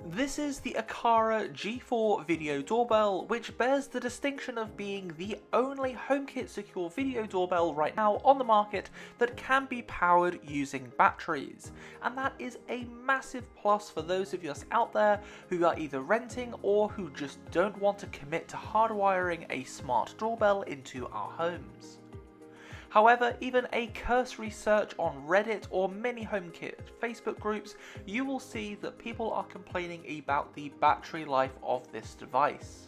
This is the Aqara G4 Video Doorbell, which bears the distinction of being the only HomeKit secure video doorbell right now on the market that can be powered using batteries. And that is a massive plus for those of us out there who are either renting or who just don't want to commit to hardwiring a smart doorbell into our homes. However, even a cursory search on Reddit or many HomeKit Facebook groups, you will see that people are complaining about the battery life of this device.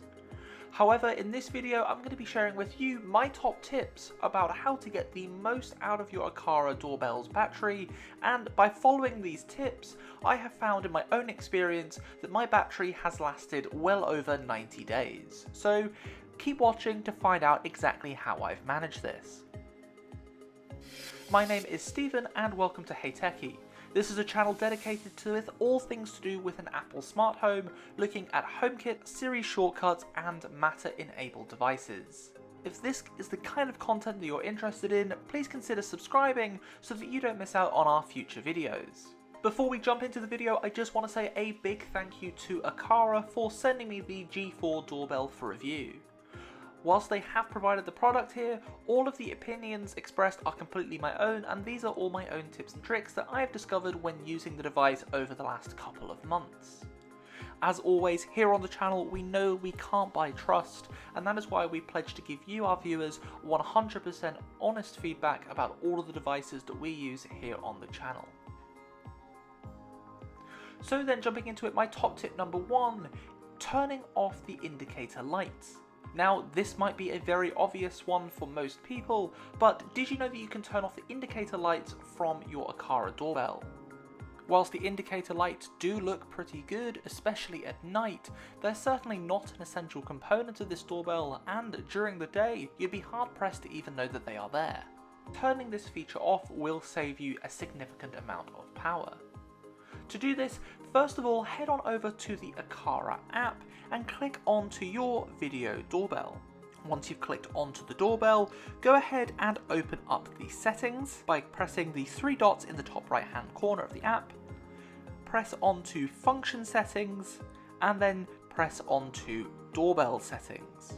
However, in this video I'm going to be sharing with you my top tips about how to get the most out of your Aqara doorbell's battery, and by following these tips I have found in my own experience that my battery has lasted well over 90 days. So keep watching to find out exactly how I've managed this. My name is Stephen and welcome to Hey Techie. This is a channel dedicated to all things to do with an Apple smart home, looking at HomeKit, Siri shortcuts and Matter-enabled devices. If this is the kind of content that you're interested in, please consider subscribing so that you don't miss out on our future videos. Before we jump into the video, I just want to say a big thank you to Aqara for sending me the G4 doorbell for review. Whilst they have provided the product here, all of the opinions expressed are completely my own, and these are all my own tips and tricks that I have discovered when using the device over the last couple of months. As always, here on the channel we know we can't buy trust, and that is why we pledge to give you, our viewers, 100% honest feedback about all of the devices that we use here on the channel. So then, jumping into it, my top tip number 1, turning off the indicator lights. Now, this might be a very obvious one for most people, but did you know that you can turn off the indicator lights from your Aqara doorbell? Whilst the indicator lights do look pretty good, especially at night, they're certainly not an essential component of this doorbell, and during the day, you'd be hard pressed to even know that they are there. Turning this feature off will save you a significant amount of power. To do this, first of all, head on over to the Aqara app and click onto your video doorbell. Once you've clicked onto the doorbell, go ahead and open up the settings by pressing the 3 dots in the top right hand corner of the app. Press onto function settings and then press onto doorbell settings.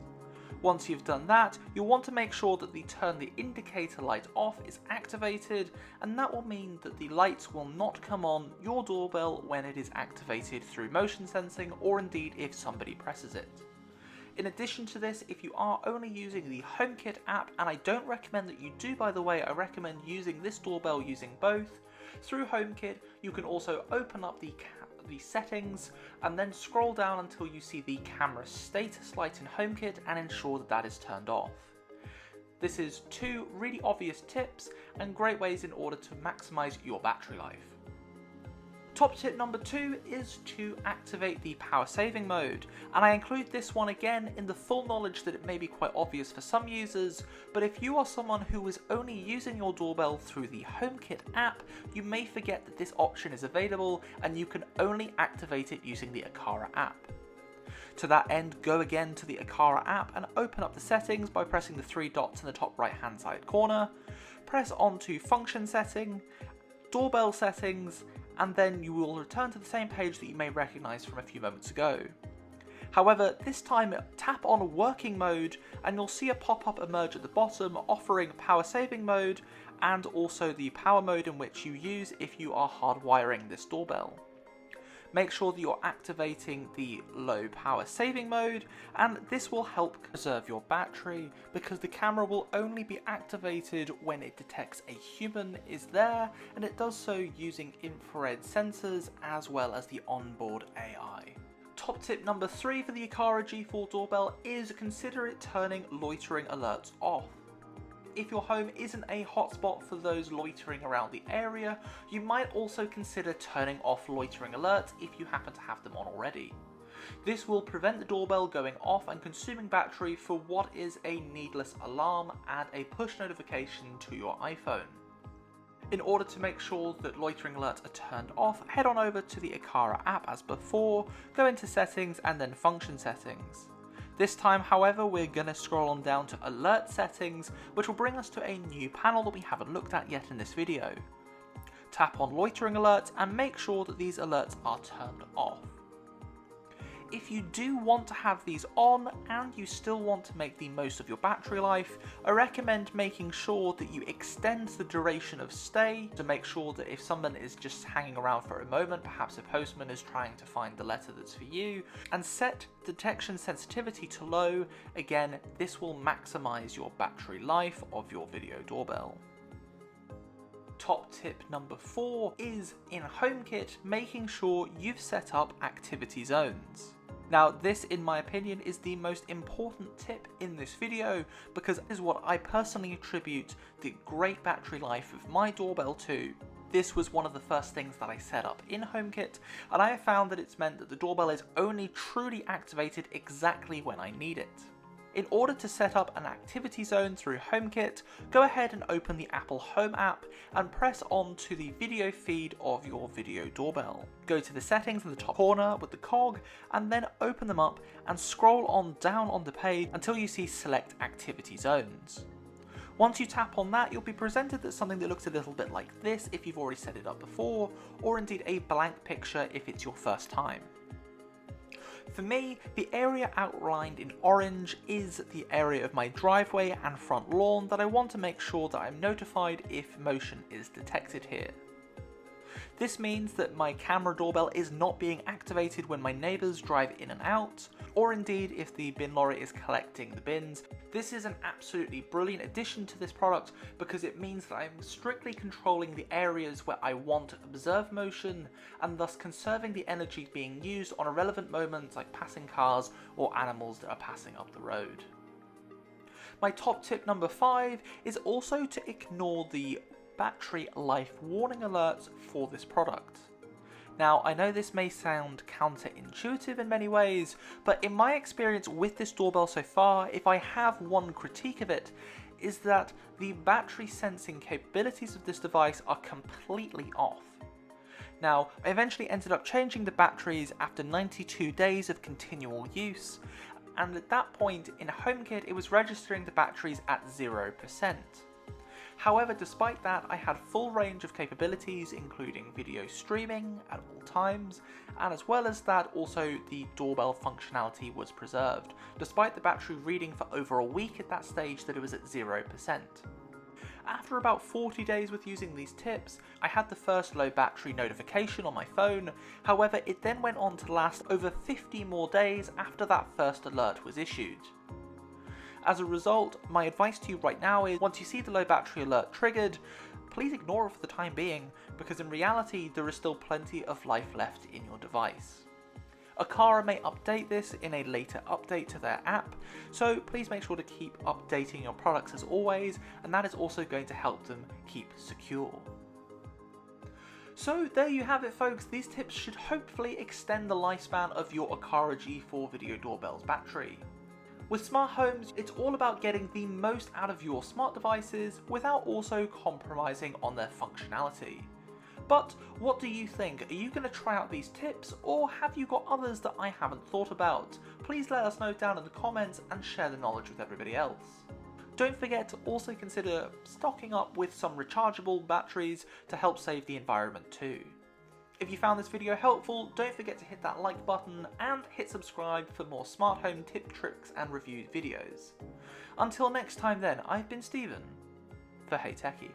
Once you've done that, you'll want to make sure that the turn the indicator light off is activated, and that will mean that the lights will not come on your doorbell when it is activated through motion sensing, or indeed if somebody presses it. In addition to this, if you are only using the HomeKit app, and I don't recommend that you do by the way, I recommend using this doorbell using both, through HomeKit you can also open up the settings and then scroll down until you see the camera status light in HomeKit and ensure that that is turned off. This is 2 really obvious tips and great ways in order to maximize your battery life. Top tip number 2 is to activate the power saving mode, and I include this one again in the full knowledge that it may be quite obvious for some users, but if you are someone who is only using your doorbell through the HomeKit app, you may forget that this option is available and you can only activate it using the Aqara app. To that end, go again to the Aqara app and open up the settings by pressing the 3 dots in the top right hand side corner, press onto function setting, doorbell settings, and then you will return to the same page that you may recognise from a few moments ago. However, this time tap on working mode and you'll see a pop-up emerge at the bottom offering power saving mode and also the power mode in which you use if you are hardwiring this doorbell. Make sure that you're activating the low power saving mode, and this will help preserve your battery because the camera will only be activated when it detects a human is there, and it does so using infrared sensors as well as the onboard AI. Top tip number 3 for the Aqara G4 doorbell is consider it turning loitering alerts off. If your home isn't a hotspot for those loitering around the area, you might also consider turning off loitering alerts if you happen to have them on already. This will prevent the doorbell going off and consuming battery for what is a needless alarm and a push notification to your iPhone. In order to make sure that loitering alerts are turned off, head on over to the Aqara app as before, go into settings and then function settings. This time, however, we're going to scroll on down to alert settings, which will bring us to a new panel that we haven't looked at yet in this video. Tap on loitering alerts and make sure that these alerts are turned off. if you do want to have these on and you still want to make the most of your battery life, I recommend making sure that you extend the duration of stay to make sure that if someone is just hanging around for a moment, perhaps a postman is trying to find the letter that's for you, and set detection sensitivity to low. Again, this will maximize your battery life of your video doorbell. Top tip number 4 is, in HomeKit, making sure you've set up activity zones. Now this, in my opinion, is the most important tip in this video because it is what I personally attribute the great battery life of my doorbell to. This was one of the first things that I set up in HomeKit, and I have found that it's meant that the doorbell is only truly activated exactly when I need it. In order to set up an activity zone through HomeKit, go ahead and open the Apple Home app and press on to the video feed of your video doorbell. Go to the settings in the top corner with the cog and then open them up and scroll on down on the page until you see Select Activity Zones. Once you tap on that, you'll be presented with something that looks a little bit like this if you've already set it up before, or indeed a blank picture if it's your first time. For me, the area outlined in orange is the area of my driveway and front lawn that I want to make sure that I'm notified if motion is detected here. This means that my camera doorbell is not being activated when my neighbours drive in and out, or indeed if the bin lorry is collecting the bins. This is an absolutely brilliant addition to this product because it means that I'm strictly controlling the areas where I want to observe motion and thus conserving the energy being used on irrelevant moments like passing cars or animals that are passing up the road. My top tip number 5 is also to ignore the battery life warning alerts for this product. Now, I know this may sound counterintuitive in many ways, but in my experience with this doorbell so far, if I have one critique of it, is that the battery sensing capabilities of this device are completely off. Now, I eventually ended up changing the batteries after 92 days of continual use, and at that point in HomeKit it was registering the batteries at 0%. However, despite that, I had full range of capabilities including video streaming at all times, and as well as that also the doorbell functionality was preserved, despite the battery reading for over a week at that stage that it was at 0%. After about 40 days with using these tips, I had the first low battery notification on my phone. However, it then went on to last over 50 more days after that first alert was issued. As a result, my advice to you right now is, once you see the low battery alert triggered, please ignore it for the time being, because in reality there is still plenty of life left in your device. Aqara may update this in a later update to their app, so please make sure to keep updating your products as always, and that is also going to help them keep secure. So there you have it folks, these tips should hopefully extend the lifespan of your Aqara G4 Video Doorbell's battery. With smart homes, it's all about getting the most out of your smart devices without also compromising on their functionality. But what do you think? Are you going to try out these tips, or have you got others that I haven't thought about? Please let us know down in the comments and share the knowledge with everybody else. Don't forget to also consider stocking up with some rechargeable batteries to help save the environment too. If you found this video helpful, don't forget to hit that like button and hit subscribe for more smart home tip, tricks and reviewed videos. Until next time then, I've been Stephen for Hey Techie.